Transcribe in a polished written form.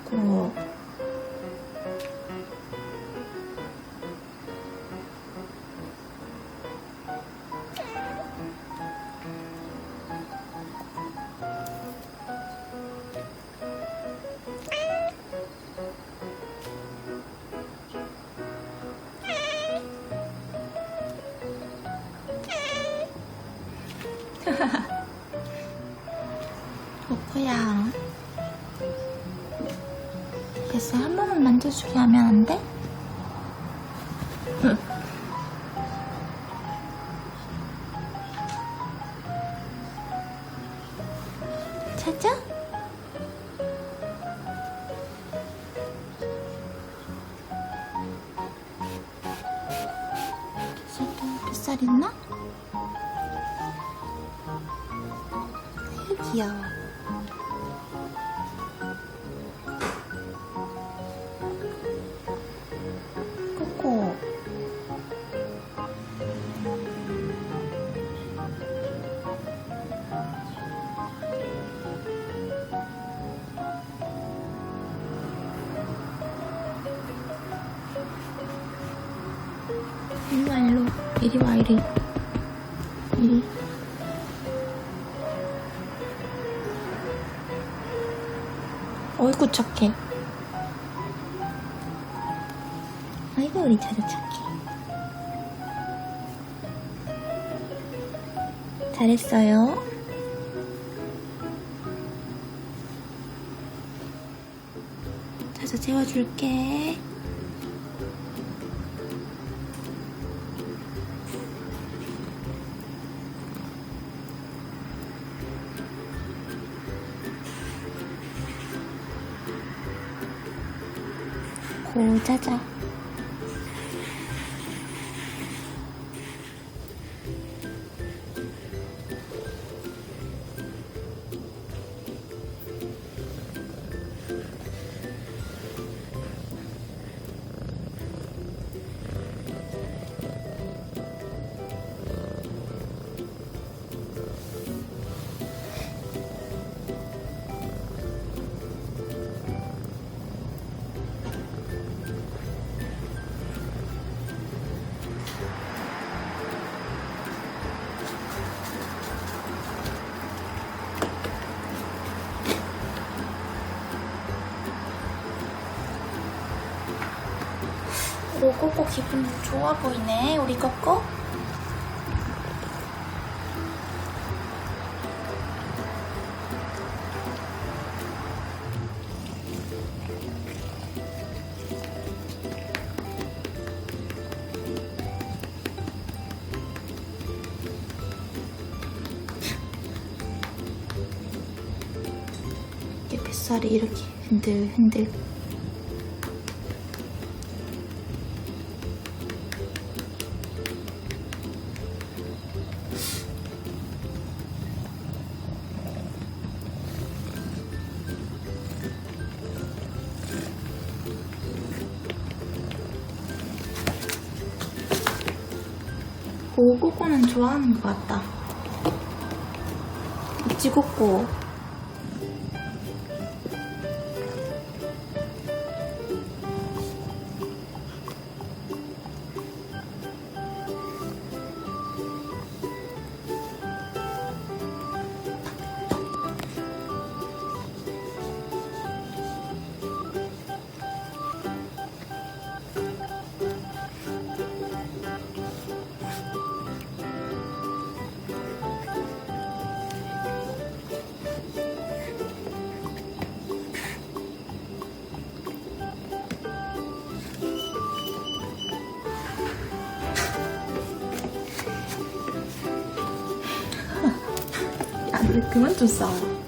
코코. 코코야. 됐어. 한 번만 만져주게 하면 안 돼? 찾아? 뱃살 있나? 아유, 귀여워. 코코. 일로와, 일로. 이리와, 이리. 이리. 어이구, 착해. 아이고, 우리 자자 착해. 잘했어요. 자자 재워줄게. 고자자. 오, 꼬꼬 기분 좋아 보이네, 우리 꼬꼬. 이렇게 뱃살이 이렇게 흔들흔들. 오, 꼬꼬는 좋아하는 것 같다. 있지, 꼬꼬. 야, 너 그만 좀 싸워.